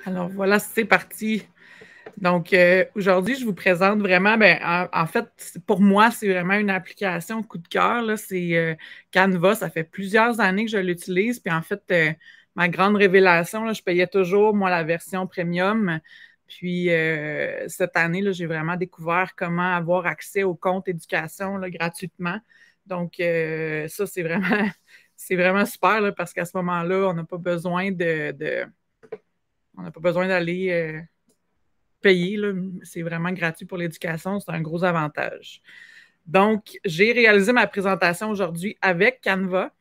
Alors voilà, c'est parti. Donc, aujourd'hui, je vous présente vraiment, en fait, pour moi, c'est vraiment une application coup de cœur, là. C'est Canva. Ça fait plusieurs années que je l'utilise. Puis en fait, ma grande révélation, là, je payais toujours, moi, la version premium. Puis cette année, là, j'ai vraiment découvert comment avoir accès au compte éducation là, gratuitement. Donc, ça, c'est vraiment super là, parce qu'à ce moment-là, on n'a pas besoin on n'a pas besoin d'aller payer. C'est vraiment gratuit pour l'éducation. C'est un gros avantage. Donc, j'ai réalisé ma présentation aujourd'hui avec Canva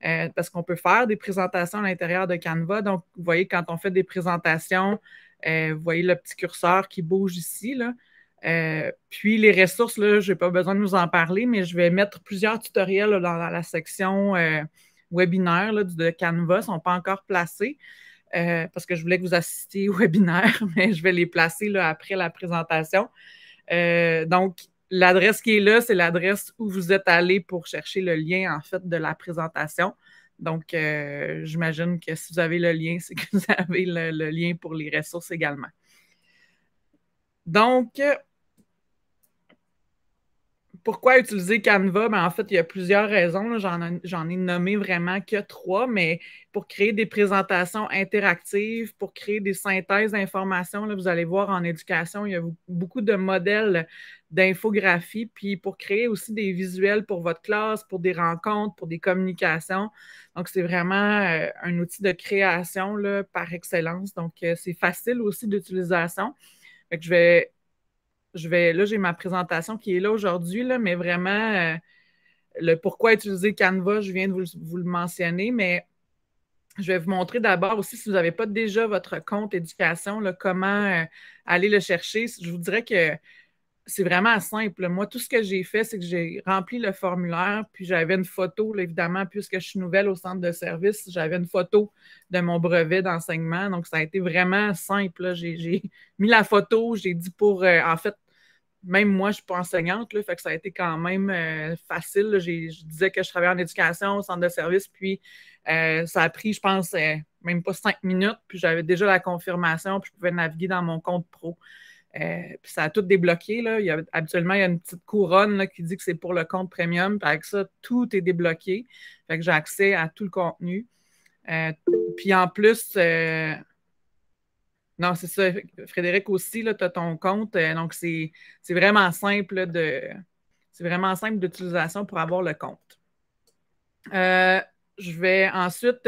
parce qu'on peut faire des présentations à l'intérieur de Canva. Donc, vous voyez, quand on fait des présentations, vous voyez le petit curseur qui bouge ici, là. Puis les ressources, là, je n'ai pas besoin de vous en parler, mais je vais mettre plusieurs tutoriels là, dans la section webinaire là, de Canva. Ils ne sont pas encore placés. Parce que je voulais que vous assistiez au webinaire, mais je vais les placer là, après la présentation. Donc, l'adresse qui est là, c'est l'adresse où vous êtes allé pour chercher le lien, en fait, de la présentation. Donc, j'imagine que si vous avez le lien, c'est que vous avez le lien pour les ressources également. Donc, pourquoi utiliser Canva? En fait, il y a plusieurs raisons. J'en ai nommé vraiment que 3, mais pour créer des présentations interactives, pour créer des synthèses d'informations, vous allez voir en éducation, il y a beaucoup de modèles d'infographie, puis pour créer aussi des visuels pour votre classe, pour des rencontres, pour des communications. Donc, c'est vraiment un outil de création là, par excellence. Donc, c'est facile aussi d'utilisation. Fait que là, j'ai ma présentation qui est là aujourd'hui, là, mais vraiment, le pourquoi utiliser Canva, je viens de vous le mentionner, mais je vais vous montrer d'abord aussi, si vous n'avez pas déjà votre compte éducation, là, comment aller le chercher. Je vous dirais que c'est vraiment simple. Moi, tout ce que j'ai fait, c'est que j'ai rempli le formulaire, puis j'avais une photo, là, évidemment, puisque je suis nouvelle au centre de service, j'avais une photo de mon brevet d'enseignement. Donc, ça a été vraiment simple. J'ai mis la photo, j'ai dit en fait, même moi, je ne suis pas enseignante, là, fait que ça a été quand même facile. Là. Je disais que je travaillais en éducation, au centre de service, puis ça a pris, je pense, même pas 5 minutes, puis j'avais déjà la confirmation, puis je pouvais naviguer dans mon compte pro. Puis ça a tout débloqué. Là. Habituellement, il y a une petite couronne là, qui dit que c'est pour le compte premium, puis avec ça, tout est débloqué. Fait que j'ai accès à tout le contenu. Puis en plus, non, c'est ça, Frédéric aussi, tu as ton compte. Donc, c'est vraiment simple c'est vraiment simple d'utilisation pour avoir le compte. Je vais ensuite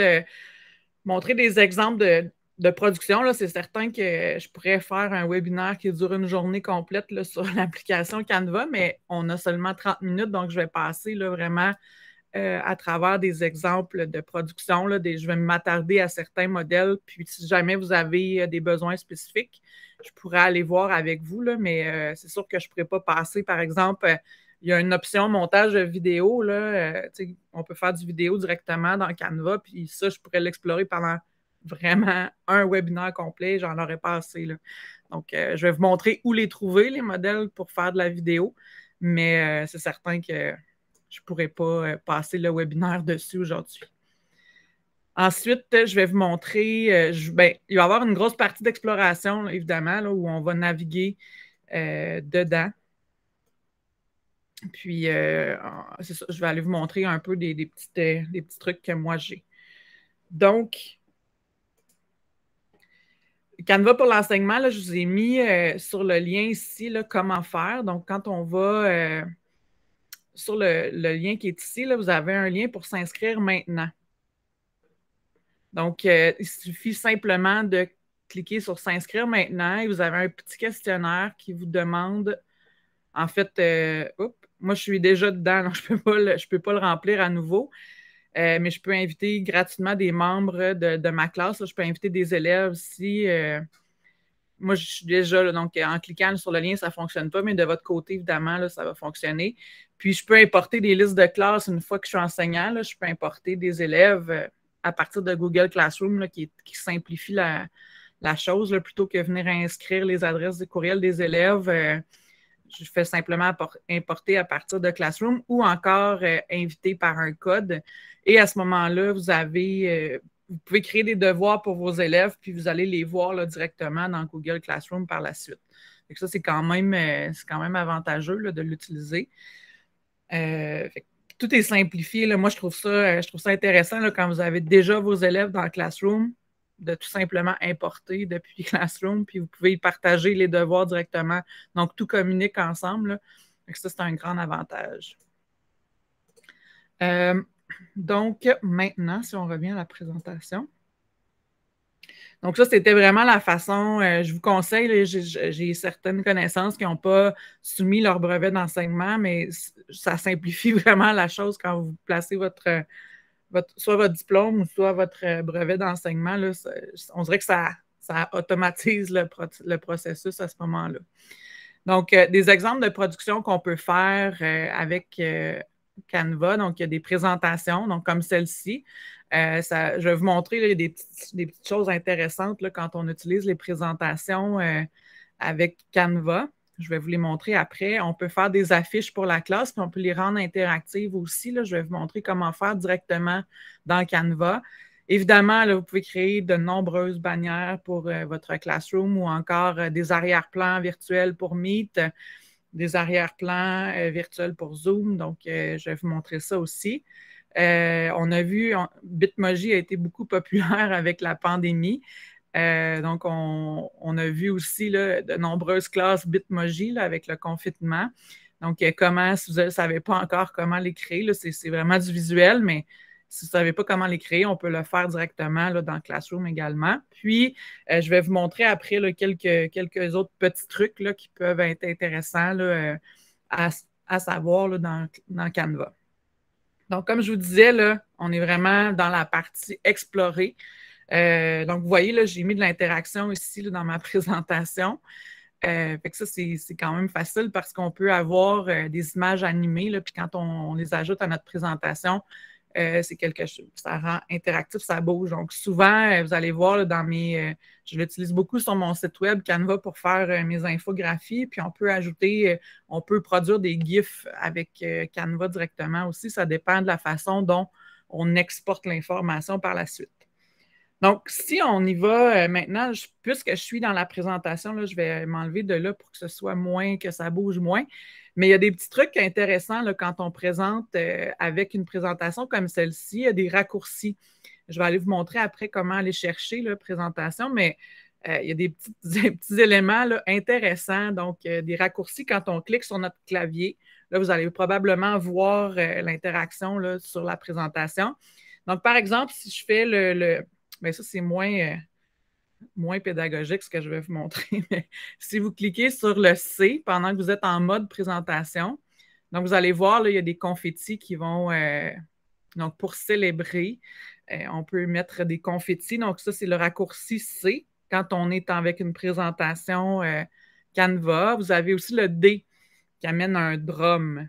montrer des exemples de production. Là, c'est certain que je pourrais faire un webinaire qui dure une journée complète là, sur l'application Canva, mais on a seulement 30 minutes, donc je vais passer là, vraiment à travers des exemples de production. Là, je vais m'attarder à certains modèles, puis si jamais vous avez des besoins spécifiques, je pourrais aller voir avec vous, là, mais c'est sûr que je ne pourrais pas passer, par exemple, il y a une option montage de vidéo. Là, on peut faire du vidéo directement dans Canva, puis ça, je pourrais l'explorer pendant vraiment un webinaire complet, j'en aurais pas assez. Là. Donc, je vais vous montrer où les trouver, les modèles, pour faire de la vidéo, mais c'est certain que je ne pourrais pas passer le webinaire dessus aujourd'hui. Ensuite, je vais vous montrer, il va y avoir une grosse partie d'exploration, évidemment, là, où on va naviguer dedans. Puis, c'est ça, je vais aller vous montrer un peu des petits trucs que moi j'ai. Donc, Canva pour l'enseignement, je vous ai mis sur le lien ici, là, comment faire. Donc, quand on va sur le lien qui est ici, là, vous avez un lien pour s'inscrire maintenant. Donc, il suffit simplement de cliquer sur s'inscrire maintenant et vous avez un petit questionnaire qui vous demande, en fait, moi je suis déjà dedans, donc je ne peux pas le remplir à nouveau, mais je peux inviter gratuitement des membres de ma classe. Là, je peux inviter des élèves si moi je suis déjà là, donc en cliquant sur le lien, ça ne fonctionne pas, mais de votre côté, évidemment, là, ça va fonctionner. Puis, je peux importer des listes de classes une fois que je suis enseignant. Là, je peux importer des élèves à partir de Google Classroom là, qui simplifie la chose là, plutôt que venir inscrire les adresses de courriel des élèves. Je fais simplement importer à partir de Classroom ou encore inviter par un code. Et à ce moment-là, vous avez vous pouvez créer des devoirs pour vos élèves, puis vous allez les voir là, directement dans Google Classroom par la suite. Donc ça, c'est quand même avantageux là, de l'utiliser. Tout est simplifié. Là. Moi, je trouve ça intéressant là, quand vous avez déjà vos élèves dans Classroom, de tout simplement importer depuis Classroom, puis vous pouvez y partager les devoirs directement. Donc, tout communique ensemble. Là. Donc, ça, c'est un grand avantage. Donc, maintenant, si on revient à la présentation. Donc, ça, c'était vraiment la façon, je vous conseille, j'ai certaines connaissances qui n'ont pas soumis leur brevet d'enseignement, mais ça simplifie vraiment la chose quand vous placez soit votre diplôme ou soit votre brevet d'enseignement. Là, on dirait que ça automatise le processus à ce moment-là. Donc, des exemples de production qu'on peut faire avec Canva. Donc, il y a des présentations, donc comme celle-ci. Je vais vous montrer là, des petites choses intéressantes là, quand on utilise les présentations avec Canva. Je vais vous les montrer après. On peut faire des affiches pour la classe, puis on peut les rendre interactives aussi. Là. Je vais vous montrer comment faire directement dans Canva. Évidemment, là, vous pouvez créer de nombreuses bannières pour votre Classroom ou encore des arrière-plans virtuels pour Meet, des arrière-plans virtuels pour Zoom. Donc, je vais vous montrer ça aussi. On a vu, Bitmoji a été beaucoup populaire avec la pandémie. Donc, on a vu aussi là, de nombreuses classes Bitmoji là, avec le confinement. Donc, si vous ne savez pas encore comment les créer, c'est vraiment du visuel, mais si vous ne savez pas comment les créer, on peut le faire directement là, dans Classroom également. Puis, je vais vous montrer après là, quelques autres petits trucs là, qui peuvent être intéressants là, à savoir là, dans Canva. Donc, comme je vous disais, là, on est vraiment dans la partie explorer. Donc, vous voyez, là, j'ai mis de l'interaction ici là, dans ma présentation. Fait que ça, c'est quand même facile parce qu'on peut avoir des images animées, là, puis quand on les ajoute à notre présentation, c'est quelque chose, ça rend interactif, ça bouge. Donc, souvent, vous allez voir là, je l'utilise beaucoup sur mon site web Canva pour faire mes infographies, puis on peut ajouter, on peut produire des GIFs avec Canva directement aussi. Ça dépend de la façon dont on exporte l'information par la suite. Donc, si on y va maintenant, puisque je suis dans la présentation, là, je vais m'enlever de là pour que ce soit moins, que ça bouge moins. Mais il y a des petits trucs intéressants là, quand on présente avec une présentation comme celle-ci. Il y a des raccourcis. Je vais aller vous montrer après comment aller chercher la présentation, mais il y a des petits éléments là, intéressants. Donc, des raccourcis quand on clique sur notre clavier. Là, vous allez probablement voir l'interaction sur la présentation. Donc, par exemple, si je fais bien, ça, c'est moins pédagogique ce que je vais vous montrer. Mais si vous cliquez sur le C pendant que vous êtes en mode présentation, donc vous allez voir, là, il y a des confettis qui vont, donc pour célébrer, on peut mettre des confettis. Donc ça, c'est le raccourci C quand on est avec une présentation Canva. Vous avez aussi le D qui amène un drum.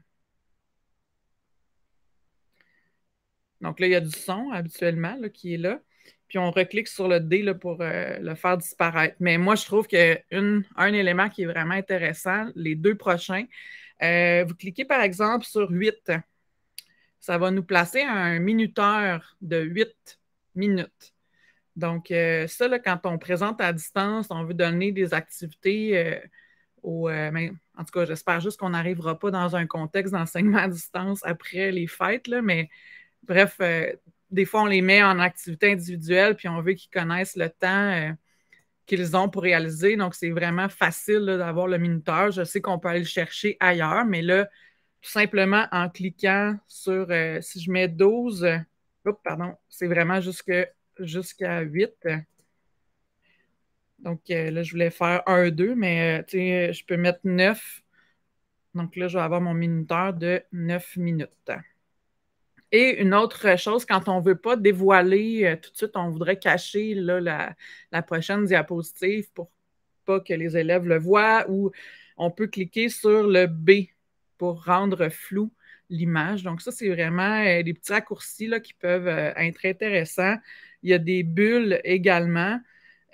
Donc là, il y a du son habituellement là, qui est là. Puis on reclique sur le D là, pour le faire disparaître. Mais moi, je trouve qu'un élément qui est vraiment intéressant, les deux prochains, vous cliquez par exemple sur 8. Ça va nous placer à un minuteur de 8 minutes. Donc, ça, là, quand on présente à distance, on veut donner des activités en tout cas, j'espère juste qu'on n'arrivera pas dans un contexte d'enseignement à distance après les fêtes, là, mais bref, des fois, on les met en activité individuelle, puis on veut qu'ils connaissent le temps qu'ils ont pour réaliser. Donc, c'est vraiment facile là, d'avoir le minuteur. Je sais qu'on peut aller le chercher ailleurs, mais là, tout simplement en cliquant sur, si je mets 12, pardon, c'est vraiment jusqu'à 8. Donc, là, je voulais faire 1, 2, mais je peux mettre 9. Donc là, je vais avoir mon minuteur de 9 minutes. Et une autre chose, quand on ne veut pas dévoiler tout de suite, on voudrait cacher là, la prochaine diapositive pour pas que les élèves le voient, ou on peut cliquer sur le B pour rendre flou l'image. Donc ça, c'est vraiment des petits raccourcis là, qui peuvent être intéressants. Il y a des bulles également.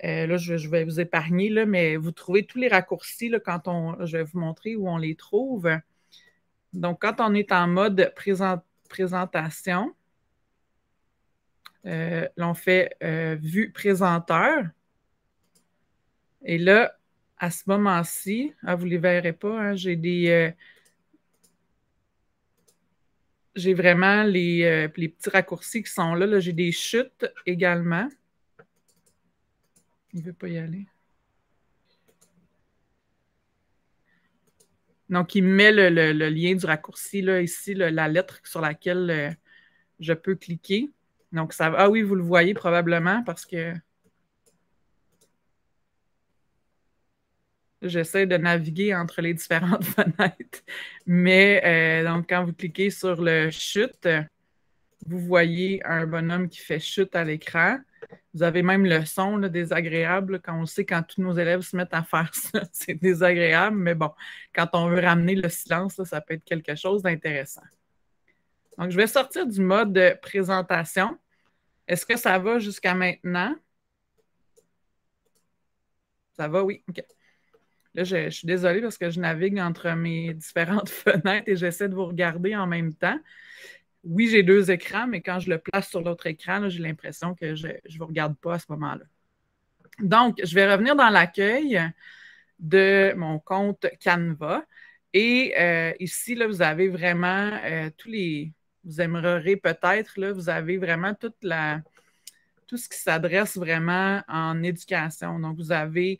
Là, je vais vous épargner, là, mais vous trouvez tous les raccourcis là, je vais vous montrer où on les trouve. Donc, quand on est en mode présentation, Là, on fait vue présenteur. Et là, à ce moment-ci, vous ne les verrez pas, hein, j'ai vraiment les petits raccourcis qui sont là. Là, j'ai des chutes également. Il ne veut pas y aller. Donc, il met le lien du raccourci là, ici, là, la lettre sur laquelle je peux cliquer. Donc, ça va. Ah oui, vous le voyez probablement parce que j'essaie de naviguer entre les différentes fenêtres. Mais donc, quand vous cliquez sur le chute, vous voyez un bonhomme qui fait chute à l'écran. Vous avez même le son là, désagréable. Quand on sait, quand tous nos élèves se mettent à faire ça, c'est désagréable. Mais bon, quand on veut ramener le silence, là, ça peut être quelque chose d'intéressant. Donc, je vais sortir du mode de présentation. Est-ce que ça va jusqu'à maintenant? Ça va, oui. OK. Là, je suis désolée parce que je navigue entre mes différentes fenêtres et j'essaie de vous regarder en même temps. Oui, j'ai deux écrans, mais quand je le place sur l'autre écran, j'ai l'impression que je ne vous regarde pas à ce moment-là. Donc, je vais revenir dans l'accueil de mon compte Canva. Et ici, là, vous avez vraiment tous les... Vous aimerez peut-être, là, vous avez vraiment tout ce qui s'adresse vraiment en éducation. Donc, vous avez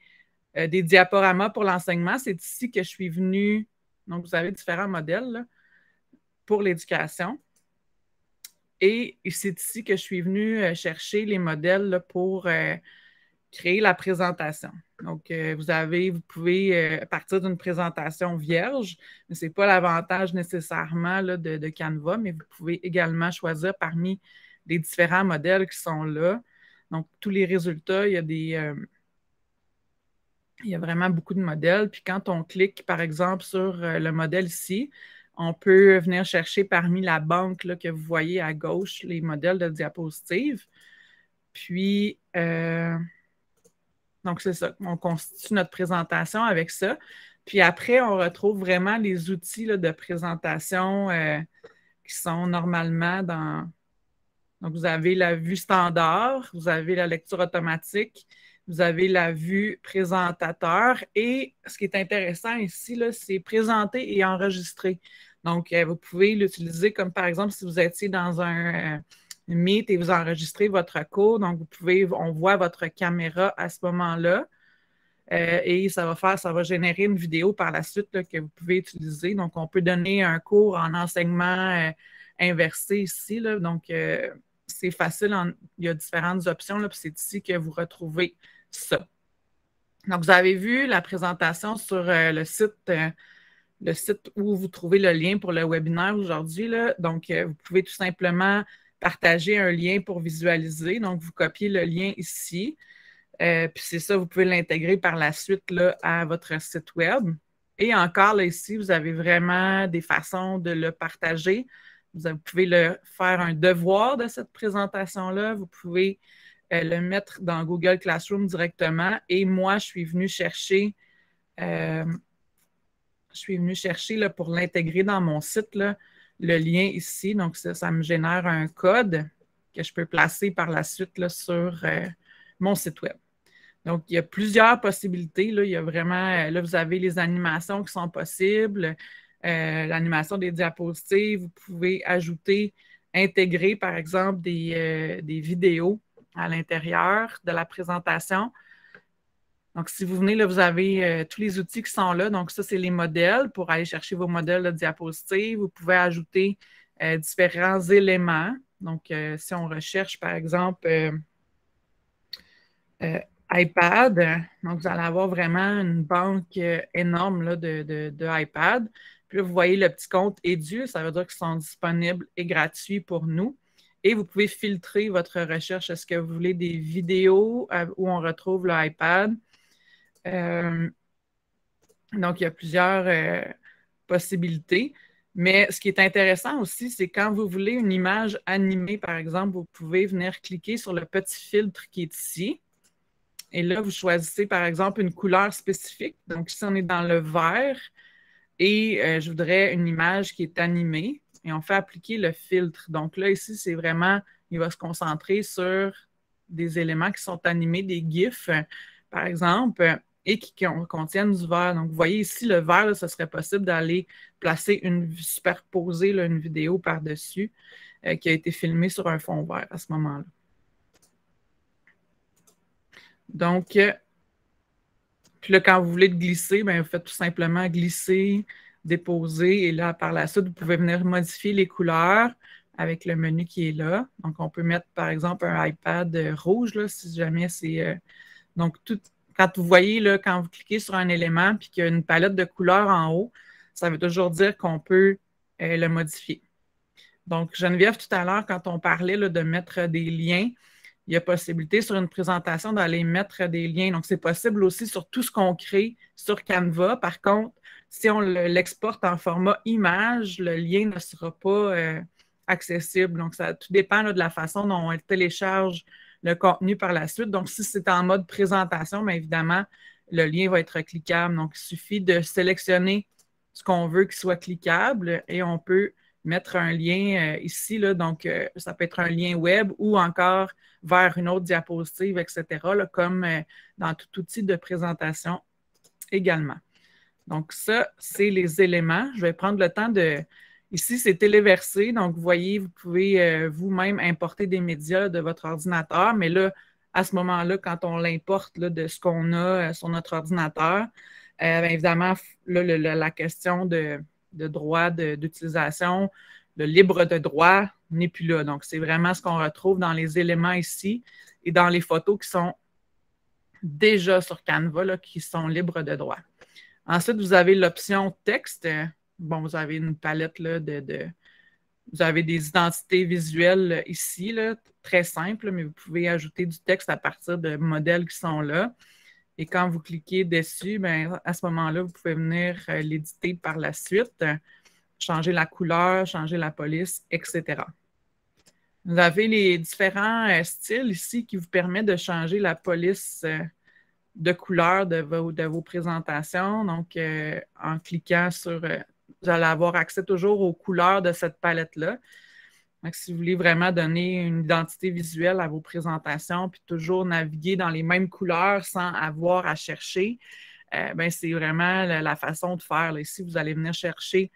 des diaporamas pour l'enseignement. C'est ici que je suis venue. Donc, vous avez différents modèles là, pour l'éducation. Et c'est ici que je suis venue chercher les modèles là, pour créer la présentation. Donc, vous pouvez partir d'une présentation vierge, mais ce n'est pas l'avantage nécessairement là, de Canva, mais vous pouvez également choisir parmi les différents modèles qui sont là. Donc, tous les résultats, il y a vraiment beaucoup de modèles. Puis quand on clique, par exemple, sur le modèle ici, on peut venir chercher parmi la banque là, que vous voyez à gauche, les modèles de diapositives. Puis, donc c'est ça, on constitue notre présentation avec ça. Puis après, on retrouve vraiment les outils là, de présentation qui sont normalement dans... Donc, vous avez la vue standard, vous avez la lecture automatique, vous avez la vue présentateur et ce qui est intéressant ici, c'est présenter et enregistrer. Donc, vous pouvez l'utiliser comme par exemple si vous étiez dans un Meet et vous enregistrez votre cours. Donc, on voit votre caméra à ce moment-là et ça va générer une vidéo par la suite là, que vous pouvez utiliser. Donc, on peut donner un cours en enseignement inversé ici. Là. Donc, c'est facile, il y a différentes options, là, puis c'est ici que vous retrouvez ça. Donc, vous avez vu la présentation sur le site où vous trouvez le lien pour le webinaire aujourd'hui. Donc, vous pouvez tout simplement partager un lien pour visualiser. Donc, vous copiez le lien ici. Puis c'est ça, vous pouvez l'intégrer par la suite là, à votre site web. Et encore, là, ici, vous avez vraiment des façons de le partager. Vous pouvez le faire un devoir de cette présentation-là. Vous pouvez le mettre dans Google Classroom directement. Et moi, je suis venue chercher là, pour l'intégrer dans mon site, là, le lien ici. Donc, ça me génère un code que je peux placer par la suite là, sur mon site web. Donc, il y a plusieurs possibilités. Là. Il y a vraiment, là, vous avez les animations qui sont possibles, l'animation des diapositives. Vous pouvez ajouter, intégrer, par exemple, des vidéos à l'intérieur de la présentation. Donc, si vous venez, là, vous avez tous les outils qui sont là. Donc, ça, c'est les modèles pour aller chercher vos modèles de diapositives. Vous pouvez ajouter différents éléments. Donc, si on recherche, par exemple, iPad. Donc, vous allez avoir vraiment une banque énorme là, de iPad. Puis là, vous voyez le petit compte Edu, ça veut dire qu'ils sont disponibles et gratuits pour nous. Et vous pouvez filtrer votre recherche. Est-ce que vous voulez des vidéos où on retrouve l'iPad? Donc, il y a plusieurs possibilités. Mais ce qui est intéressant aussi, c'est quand vous voulez une image animée, par exemple, vous pouvez venir cliquer sur le petit filtre qui est ici. Et là, vous choisissez, par exemple, une couleur spécifique. Donc, ici, on est dans le vert et je voudrais une image qui est animée et on fait appliquer le filtre. Donc là, ici, c'est vraiment il va se concentrer sur des éléments qui sont animés, des GIFs, par exemple, et qui contiennent du vert. Donc, vous voyez ici, le vert, là, ce serait possible d'aller placer superposer là, une vidéo par-dessus qui a été filmée sur un fond vert à ce moment-là. Donc, puis là, quand vous voulez glisser, bien, vous faites tout simplement glisser, déposer, et là, par la suite, vous pouvez venir modifier les couleurs avec le menu qui est là. Donc, on peut mettre, par exemple, un iPad rouge, là, si jamais c'est... donc, quand vous voyez, là, quand vous cliquez sur un élément puis qu'il y a une palette de couleurs en haut, ça veut toujours dire qu'on peut le modifier. Donc, Geneviève, tout à l'heure, quand on parlait là, de mettre des liens, il y a possibilité sur une présentation d'aller mettre des liens. Donc, c'est possible aussi sur tout ce qu'on crée sur Canva. Par contre, si on l'exporte en format image, le lien ne sera pas accessible. Donc, ça tout dépend là, de la façon dont on télécharge le contenu par la suite. Donc, si c'est en mode présentation, bien évidemment, le lien va être cliquable. Donc, il suffit de sélectionner ce qu'on veut qu'il soit cliquable et on peut mettre un lien ici. Là, donc, ça peut être un lien web ou encore vers une autre diapositive, etc., là, comme dans tout outil de présentation également. Donc, ça, c'est les éléments. Je vais prendre le temps de... Ici, c'est téléversé. Donc, vous voyez, vous pouvez vous-même importer des médias de votre ordinateur. Mais là, à ce moment-là, quand on l'importe de ce qu'on a sur notre ordinateur, bien évidemment, là, la question de droit d'utilisation, le libre de droit n'est plus là. Donc, c'est vraiment ce qu'on retrouve dans les éléments ici et dans les photos qui sont déjà sur Canva, là, qui sont libres de droit. Ensuite, vous avez l'option texte. Bon, vous avez une palette là, vous avez des identités visuelles ici, là, très simples, mais vous pouvez ajouter du texte à partir de modèles qui sont là. Et quand vous cliquez dessus, bien, à ce moment-là, vous pouvez venir l'éditer par la suite, changer la couleur, changer la police, etc. Vous avez les différents styles ici qui vous permettent de changer la police de couleur de vos présentations. Donc, en cliquant sur... vous allez avoir accès toujours aux couleurs de cette palette-là. Donc, si vous voulez vraiment donner une identité visuelle à vos présentations, puis toujours naviguer dans les mêmes couleurs sans avoir à chercher, ben, c'est vraiment la façon de faire. Là. Ici, vous allez venir chercher,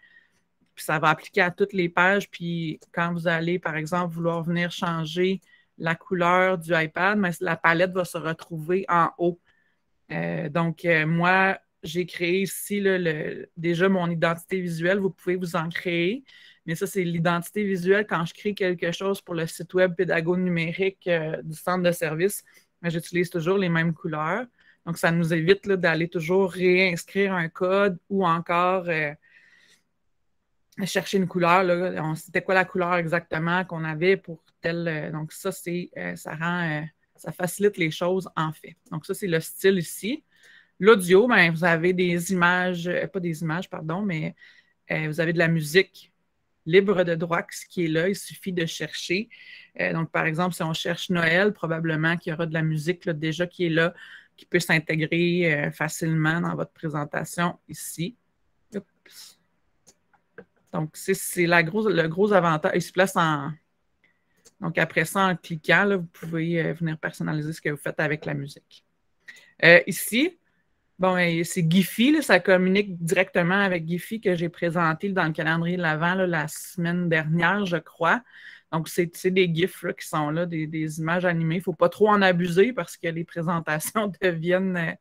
puis ça va appliquer à toutes les pages. Puis quand vous allez, par exemple, vouloir venir changer la couleur du iPad, mais la palette va se retrouver en haut. Donc, moi, j'ai créé ici là, déjà mon identité visuelle. Vous pouvez vous en créer. Mais ça, c'est l'identité visuelle quand je crée quelque chose pour le site web Pédago numérique du centre de service. J'utilise toujours les mêmes couleurs. Donc, ça nous évite d'aller toujours réinscrire un code ou encore chercher une couleur. C'était quoi la couleur exactement qu'on avait pour tel. Donc, ça, ça facilite les choses en fait. Donc, ça, c'est le style ici. L'audio, ben, vous avez des images, pas des images, pardon, mais vous avez de la musique libre de droit qui est là. Il suffit de chercher. Donc, par exemple, si on cherche Noël, probablement qu'il y aura de la musique là, déjà qui est là, qui peut s'intégrer facilement dans votre présentation ici. Oups. Donc, c'est le gros avantage. Il se place en... Donc, après ça, en cliquant, là, vous pouvez venir personnaliser ce que vous faites avec la musique. Ici, bon, c'est Giphy, là, ça communique directement avec Giphy que j'ai présenté dans le calendrier de l'Avent la semaine dernière, je crois. Donc, c'est des GIFs là, qui sont là, des images animées. Il ne faut pas trop en abuser parce que les présentations deviennent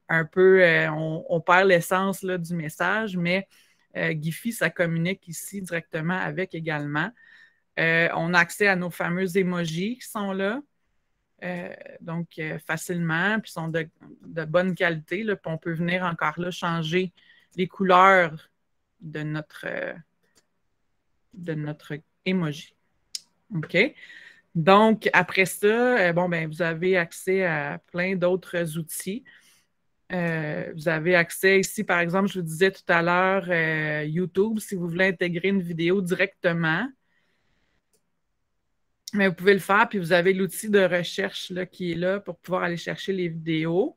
un peu... on perd l'essence du message, mais Giphy, ça communique ici directement avec également. On a accès à nos fameux emojis qui sont là. Donc, facilement, puis sont de bonne qualité. Là, puis on peut venir encore là changer les couleurs de notre emoji. OK? Donc, après ça, bon, ben, vous avez accès à plein d'autres outils. Vous avez accès ici, par exemple, je vous disais tout à l'heure, YouTube, si vous voulez intégrer une vidéo directement. Mais vous pouvez le faire, puis vous avez l'outil de recherche là, qui est là pour pouvoir aller chercher les vidéos.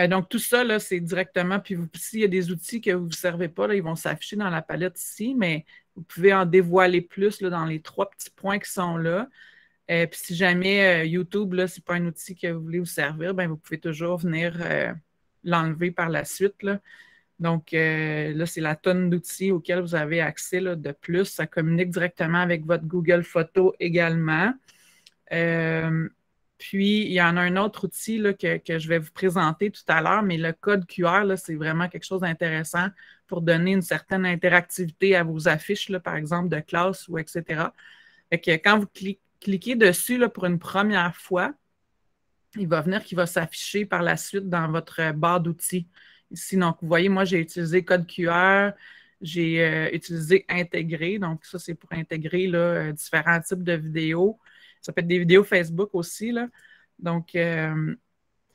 Donc, tout ça, là, c'est directement, puis s'il y a des outils que vous ne servez pas, là, ils vont s'afficher dans la palette ici, mais vous pouvez en dévoiler plus là, dans les 3 petits points qui sont là. Puis si jamais YouTube, ce n'est pas un outil que vous voulez vous servir, ben, vous pouvez toujours venir l'enlever par la suite, là. Donc, là, c'est la tonne d'outils auxquels vous avez accès là, de plus. Ça communique directement avec votre Google Photos également. Puis, il y en a un autre outil là, que je vais vous présenter tout à l'heure, mais le code QR, là, c'est vraiment quelque chose d'intéressant pour donner une certaine interactivité à vos affiches, là, par exemple, de classe ou etc. Fait que quand vous cliquez dessus là, pour une première fois, il va venir qui va s'afficher par la suite dans votre barre d'outils. Ici, donc, vous voyez, moi, j'ai utilisé code QR, j'ai utilisé intégrer. Donc, ça, c'est pour intégrer là, différents types de vidéos. Ça peut être des vidéos Facebook aussi, là. Donc,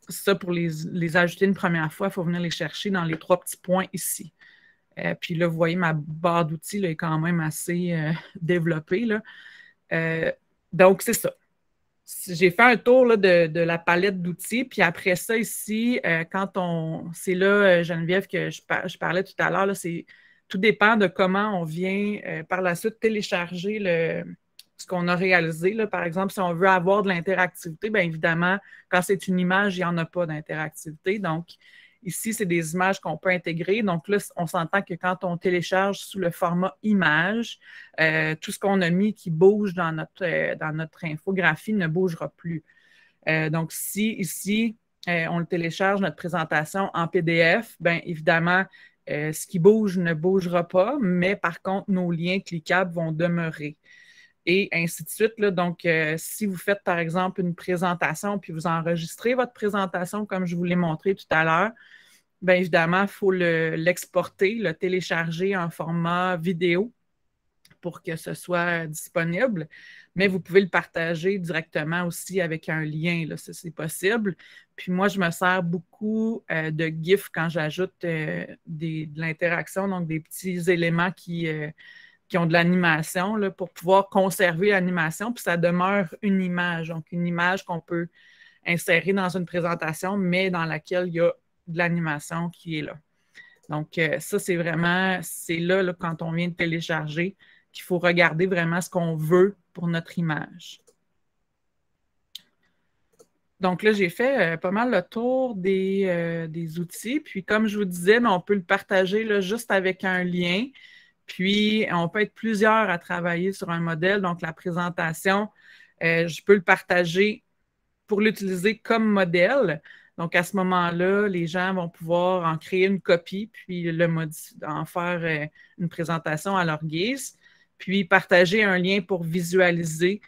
ça, pour les ajouter une première fois, il faut venir les chercher dans les 3 petits points ici. Puis là, vous voyez, ma barre d'outils là, est quand même assez développée, là. Donc, c'est ça. J'ai fait un tour là, de la palette d'outils, puis après ça, ici, c'est là, Geneviève, que je parlais tout à l'heure, tout dépend de comment on vient par la suite télécharger ce qu'on a réalisé. Là. Par exemple, si on veut avoir de l'interactivité, bien évidemment, quand c'est une image, il n'y en a pas d'interactivité. Donc, ici, c'est des images qu'on peut intégrer. Donc là, on s'entend que quand on télécharge sous le format image, tout ce qu'on a mis qui bouge dans notre infographie ne bougera plus. Donc, si ici, on le télécharge, notre présentation en PDF, bien évidemment, ce qui bouge ne bougera pas, mais par contre, nos liens cliquables vont demeurer. Et ainsi de suite. Là. Donc, si vous faites, par exemple, une présentation, puis vous enregistrez votre présentation, comme je vous l'ai montré tout à l'heure, bien évidemment, il faut l'exporter, le télécharger en format vidéo pour que ce soit disponible. Mais vous pouvez le partager directement aussi avec un lien, là, ça, c'est possible. Puis moi, je me sers beaucoup de GIF quand j'ajoute de l'interaction, donc des petits éléments qui ont de l'animation pour pouvoir conserver l'animation, puis ça demeure une image. Donc, une image qu'on peut insérer dans une présentation, mais dans laquelle il y a de l'animation qui est là. Donc, ça, c'est vraiment, c'est là, quand on vient de télécharger, qu'il faut regarder vraiment ce qu'on veut pour notre image. Donc là, j'ai fait pas mal le tour des outils. Puis, comme je vous disais, on peut le partager là, juste avec un lien. Puis, on peut être plusieurs à travailler sur un modèle. Donc, la présentation, je peux le partager pour l'utiliser comme modèle. Donc, à ce moment-là, les gens vont pouvoir en créer une copie, puis en faire une présentation à leur guise, puis partager un lien pour visualiser.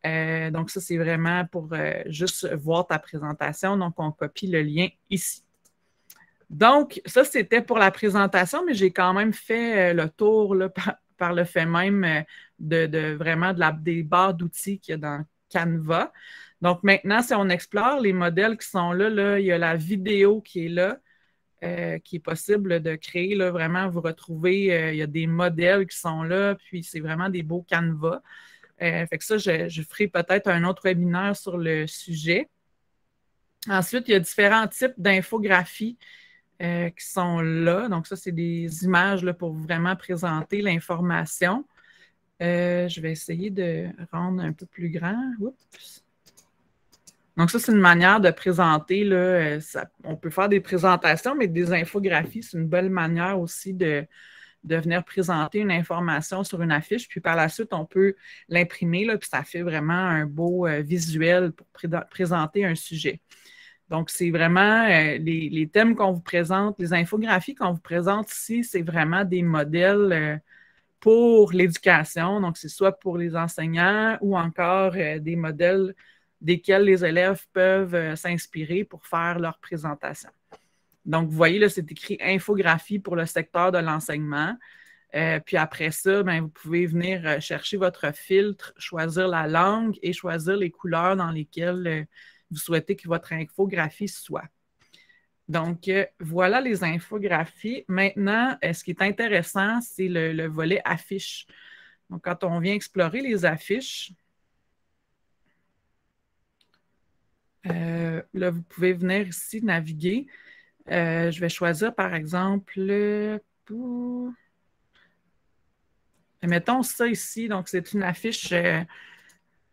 Donc, ça, c'est vraiment pour juste voir ta présentation. Donc, on copie le lien ici. Donc, ça, c'était pour la présentation, mais j'ai quand même fait le tour là, par le fait même vraiment des barres d'outils qu'il y a dans Canva. Donc, maintenant, si on explore les modèles qui sont là, il y a la vidéo qui est là, qui est possible de créer. Là, vraiment, vous retrouvez, il y a des modèles qui sont là, puis c'est vraiment des beaux Canva. Fait que ça, je ferai peut-être un autre webinaire sur le sujet. Ensuite, il y a différents types d'infographies qui sont là. Donc, ça, c'est des images là, pour vraiment présenter l'information. Je vais essayer de rendre un peu plus grand. Oups. Donc, ça, c'est une manière de présenter. Là, on peut faire des présentations, mais des infographies, c'est une belle manière aussi de venir présenter une information sur une affiche. Puis par la suite, on peut l'imprimer, là, puis ça fait vraiment un beau visuel pour présenter un sujet. Donc, c'est vraiment les thèmes qu'on vous présente, les infographies qu'on vous présente ici, c'est vraiment des modèles pour l'éducation. Donc, c'est soit pour les enseignants ou encore des modèles desquels les élèves peuvent s'inspirer pour faire leur présentation. Donc, vous voyez, là, c'est écrit infographie pour le secteur de l'enseignement. Puis après ça, bien, vous pouvez venir chercher votre filtre, choisir la langue et choisir les couleurs dans lesquelles vous souhaitez que votre infographie soit. Donc, voilà les infographies. Maintenant, ce qui est intéressant, c'est le volet affiches. Donc, quand on vient explorer les affiches, là, vous pouvez venir ici naviguer. Je vais choisir, par exemple, mettons ça ici. Donc, c'est une affiche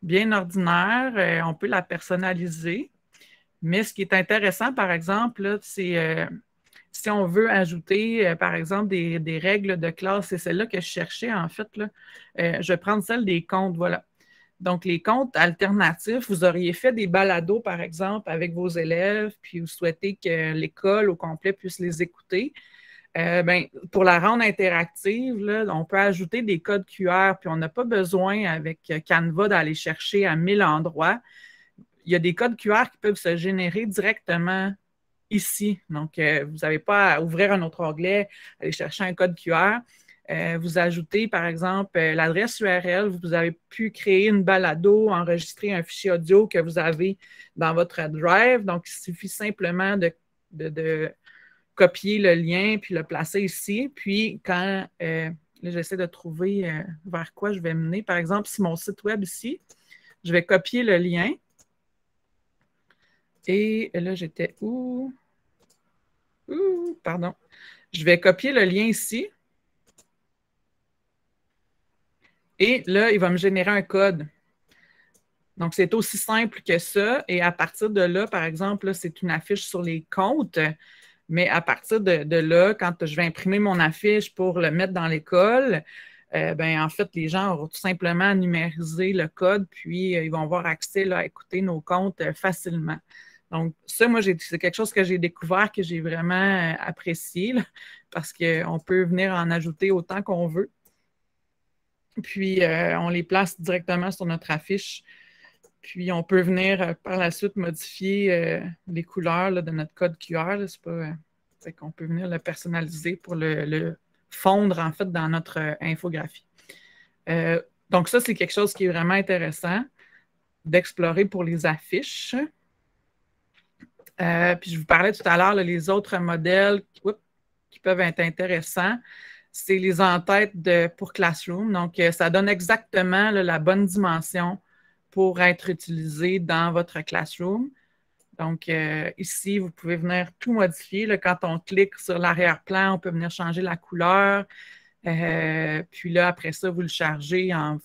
bien ordinaire. On peut la personnaliser. Mais ce qui est intéressant, par exemple, c'est si on veut ajouter, par exemple, des règles de classe, c'est celle-là que je cherchais, en fait. Là. Je vais prendre celle des comptes, voilà. Donc, les comptes alternatifs, vous auriez fait des balados, par exemple, avec vos élèves, puis vous souhaitez que l'école au complet puisse les écouter. Ben, pour la rendre interactive, là, on peut ajouter des codes QR, puis on n'a pas besoin avec Canva d'aller chercher à 1000 endroits. Il y a des codes QR qui peuvent se générer directement ici. Donc, vous n'avez pas à ouvrir un autre onglet, aller chercher un code QR. Vous ajoutez, par exemple, l'adresse URL. Vous avez pu créer une balado, enregistrer un fichier audio que vous avez dans votre Drive. Donc, il suffit simplement de copier le lien puis le placer ici. Puis, quand là, j'essaie de trouver vers quoi je vais mener. Par exemple, si mon site web ici, je vais copier le lien. Et là, j'étais où? Pardon. Je vais copier le lien ici. Et là, il va me générer un code. Donc, c'est aussi simple que ça. Et à partir de là, par exemple, là, c'est une affiche sur les comptes. Mais à partir de là, quand je vais imprimer mon affiche pour le mettre dans l'école, ben, en fait, les gens auront tout simplement numérisé le code, puis ils vont avoir accès là, à écouter nos comptes facilement. Donc, ça, moi, c'est quelque chose que j'ai découvert, que j'ai vraiment apprécié, là, parce qu'on peut venir en ajouter autant qu'on veut. Puis, on les place directement sur notre affiche. Puis, on peut venir par la suite modifier les couleurs là, de notre code QR. C'est pas, fait qu'on peut venir le personnaliser pour le fondre, en fait, dans notre infographie. Donc, ça, c'est quelque chose qui est vraiment intéressant d'explorer pour les affiches. Puis, je vous parlais tout à l'heure, les autres modèles qui peuvent être intéressants, c'est les entêtes pour Classroom. Donc, ça donne exactement la bonne dimension pour être utilisé dans votre Classroom. Donc, ici, vous pouvez venir tout modifier. Là, quand on clique sur l'arrière-plan, on peut venir changer la couleur. Puis là, après ça, vous le chargez en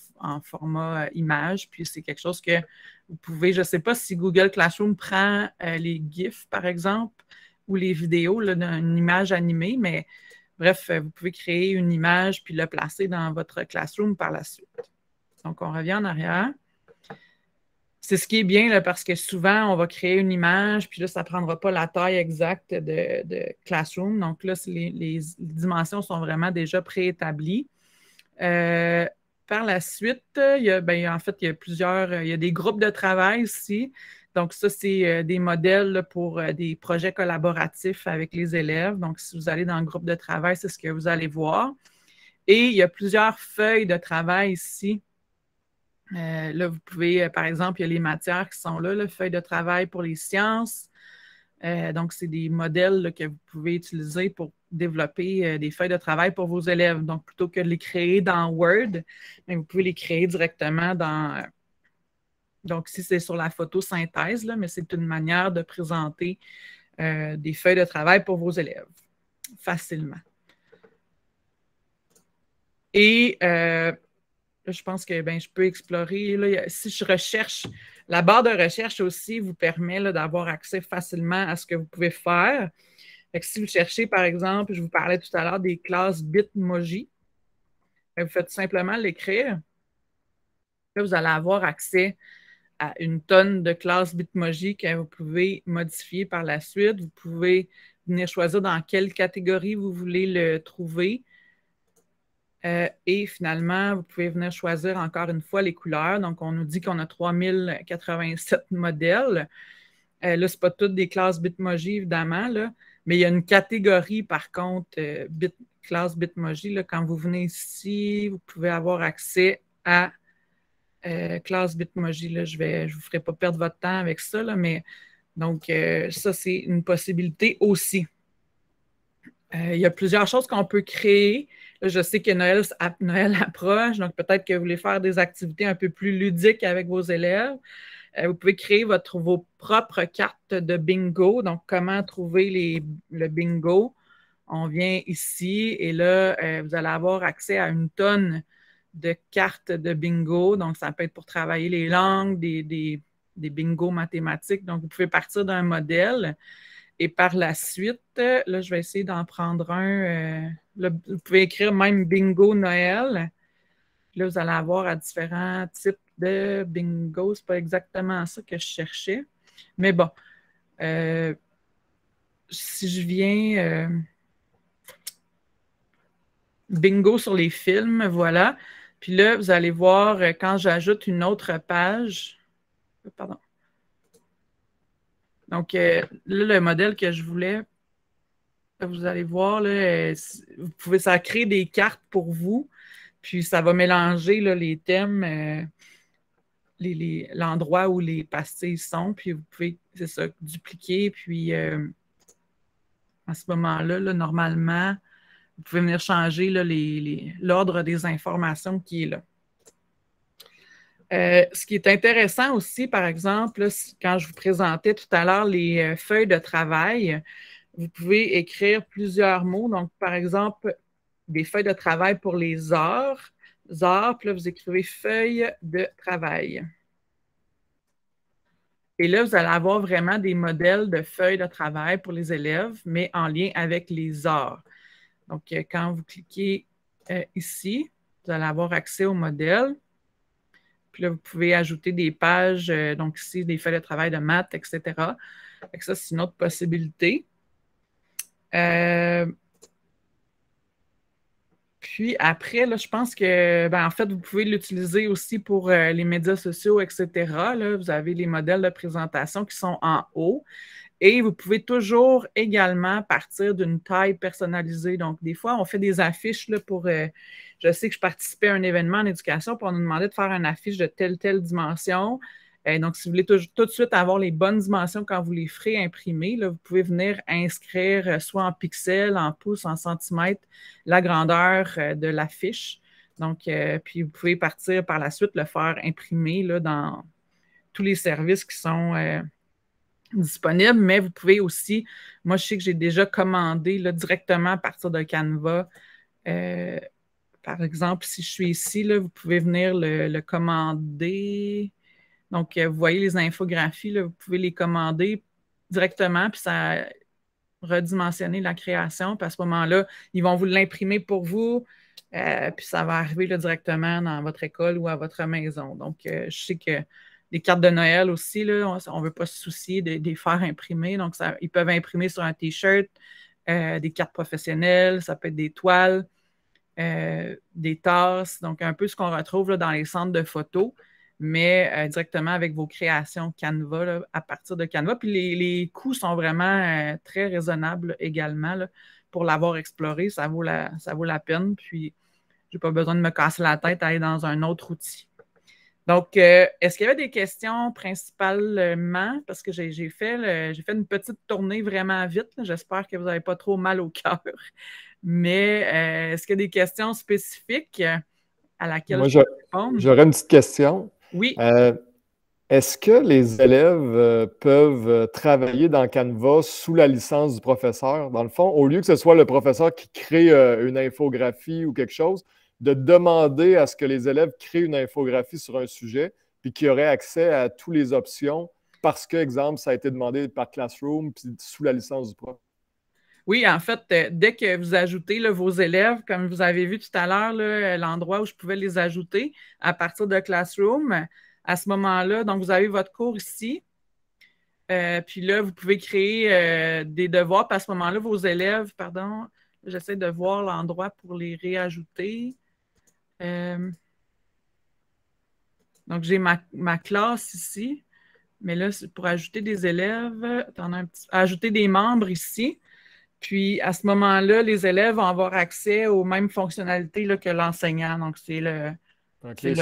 format image. Puis c'est quelque chose que vous pouvez, je ne sais pas si Google Classroom prend les GIFs, par exemple, ou les vidéos d'une image animée, mais bref, vous pouvez créer une image puis le placer dans votre Classroom par la suite. Donc, on revient en arrière. C'est ce qui est bien là, parce que souvent, on va créer une image, puis là, ça ne prendra pas la taille exacte de Classroom. Donc là, les dimensions sont vraiment déjà préétablies. Par la suite, en fait, il y a des groupes de travail ici. Donc ça, c'est des modèles là, pour des projets collaboratifs avec les élèves. Donc, si vous allez dans le groupe de travail, c'est ce que vous allez voir. Et il y a plusieurs feuilles de travail ici. Là, vous pouvez, par exemple, il y a les matières qui sont là, feuille de travail pour les sciences. Donc, c'est des modèles là, que vous pouvez utiliser pour développer des feuilles de travail pour vos élèves. Donc, plutôt que de les créer dans Word, vous pouvez les créer directement dans... donc, ici, c'est sur la photosynthèse, là, mais c'est une manière de présenter des feuilles de travail pour vos élèves facilement. Et je pense que je peux explorer. Là, si je recherche, la barre de recherche aussi vous permet d'avoir accès facilement à ce que vous pouvez faire. Fait que si vous cherchez, par exemple, je vous parlais tout à l'heure des classes Bitmoji, vous faites simplement l'écrire. Là, vous allez avoir accès à une tonne de classes Bitmoji que vous pouvez modifier par la suite. Vous pouvez venir choisir dans quelle catégorie vous voulez le trouver. Et finalement, vous pouvez venir choisir encore une fois les couleurs. Donc, on nous dit qu'on a 3087 modèles. Là, ce n'est pas toutes des classes Bitmoji, évidemment, là, mais il y a une catégorie, par contre, classe Bitmoji. Là, quand vous venez ici, vous pouvez avoir accès à classe Bitmoji. Là, je ne vous ferai pas perdre votre temps avec ça, là, mais donc, ça, c'est une possibilité aussi. Il y a plusieurs choses qu'on peut créer. Là, je sais que Noël approche, donc peut-être que vous voulez faire des activités un peu plus ludiques avec vos élèves. Vous pouvez créer vos propres cartes de bingo. Donc, comment trouver le bingo? On vient ici et là, vous allez avoir accès à une tonne de cartes de bingo. Donc, ça peut être pour travailler les langues, des bingos mathématiques. Donc, vous pouvez partir d'un modèle et par la suite, là, je vais essayer d'en prendre un. Là, vous pouvez écrire même bingo Noël. Là, vous allez avoir à différents types de bingo. C'est pas exactement ça que je cherchais. Mais bon, si je viens bingo sur les films, voilà. Puis là, vous allez voir quand j'ajoute une autre page. Pardon. Donc, là, le modèle que je voulais, vous allez voir, là, vous pouvez, ça crée des cartes pour vous. Puis ça va mélanger là, les thèmes, l'endroit où les pastilles sont. Puis vous pouvez, c'est ça, dupliquer. Puis à ce moment-là, là, normalement, vous pouvez venir changer là, l'ordre des informations qui est là. Ce qui est intéressant aussi, par exemple, là, quand je vous présentais tout à l'heure les feuilles de travail, vous pouvez écrire plusieurs mots. Donc, par exemple, des feuilles de travail pour les heures. Heures, puis là, vous écrivez feuilles de travail. Et là, vous allez avoir vraiment des modèles de feuilles de travail pour les élèves, mais en lien avec les heures. Donc, quand vous cliquez ici, vous allez avoir accès au modèle. Puis là, vous pouvez ajouter des pages, donc ici, des feuilles de travail de maths, etc. Donc, ça, c'est une autre possibilité. Puis après, là, je pense que, en fait, vous pouvez l'utiliser aussi pour les médias sociaux, etc. Là, vous avez les modèles de présentation qui sont en haut. Et vous pouvez toujours également partir d'une taille personnalisée. Donc, des fois, on fait des affiches là, pour. Je sais que je participais à un événement en éducation, puis on nous demandait de faire une affiche de telle dimension. Donc, si vous voulez tout de suite avoir les bonnes dimensions quand vous les ferez imprimer, là, vous pouvez venir inscrire soit en pixels, en pouces, en centimètres, la grandeur de l'affiche. Donc, puis vous pouvez partir par la suite le faire imprimer là, dans tous les services qui sont disponibles, mais vous pouvez aussi, moi je sais que j'ai déjà commandé là, directement à partir de Canva. Par exemple, si je suis ici, là, vous pouvez venir le commander. Donc, vous voyez les infographies, là, vous pouvez les commander directement, puis ça redimensionner la création. Puis à ce moment-là, ils vont vous l'imprimer pour vous, puis ça va arriver là, directement dans votre école ou à votre maison. Donc, je sais que les cartes de Noël aussi, là, on ne veut pas se soucier de les faire imprimer. Donc, ils peuvent imprimer sur un T-shirt, des cartes professionnelles, ça peut être des toiles, des tasses. Donc, un peu ce qu'on retrouve là, dans les centres de photos, mais directement avec vos créations Canva, là, à partir de Canva. Puis les coûts sont vraiment très raisonnables également. Là, pour l'avoir exploré, ça vaut la peine. Puis, je n'ai pas besoin de me casser la tête à aller dans un autre outil. Donc, est-ce qu'il y avait des questions principalement? Parce que j'ai fait une petite tournée vraiment vite. J'espère que vous n'avez pas trop mal au cœur. Mais est-ce qu'il y a des questions spécifiques à laquelle Moi, je peux répondre? j'aurais une petite question. Oui. Est-ce que les élèves peuvent travailler dans Canva sous la licence du professeur? Dans le fond, au lieu que ce soit le professeur qui crée une infographie ou quelque chose, de demander à ce que les élèves créent une infographie sur un sujet, puis qu'ils auraient accès à toutes les options parce que, exemple, ça a été demandé par Classroom, puis sous la licence du prof. Oui, en fait, dès que vous ajoutez là, vos élèves, comme vous avez vu tout à l'heure, l'endroit où je pouvais les ajouter à partir de Classroom, à ce moment-là, donc vous avez votre cours ici. Puis là, vous pouvez créer des devoirs. Puis à ce moment-là, vos élèves, pardon, j'essaie de voir l'endroit pour les réajouter. Donc, j'ai ma classe ici. Mais là, c'est pour ajouter des élèves, ajouter des membres ici. Puis, à ce moment-là, les élèves vont avoir accès aux mêmes fonctionnalités là, que l'enseignant. Donc, c'est le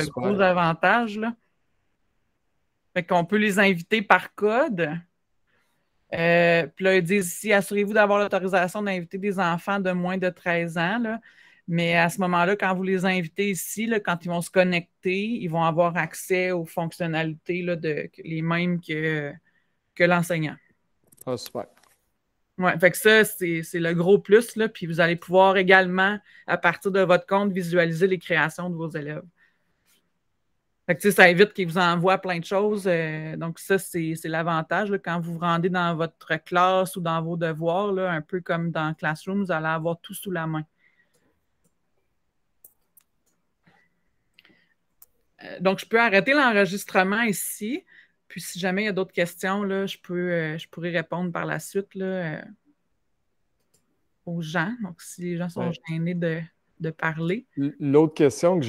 gros avantage. Là. Fait qu'on peut les inviter par code. Puis là, ils disent ici, assurez-vous d'avoir l'autorisation d'inviter des enfants de moins de 13 ans. Là. Mais à ce moment-là, quand vous les invitez ici, là, quand ils vont se connecter, ils vont avoir accès aux fonctionnalités là, les mêmes que l'enseignant. Ah, super. Ouais, fait que ça, c'est le gros plus, là. Puis vous allez pouvoir également, à partir de votre compte, visualiser les créations de vos élèves. Fait que, ça évite qu'ils vous envoient plein de choses. Donc, ça, c'est l'avantage. Là, quand vous vous rendez dans votre classe ou dans vos devoirs, là, un peu comme dans Classroom, vous allez avoir tout sous la main. Donc, je peux arrêter l'enregistrement ici. Puis, si jamais il y a d'autres questions, là, je pourrais répondre par la suite là, aux gens. Donc, si les gens sont Ouais. gênés de parler. L'autre question que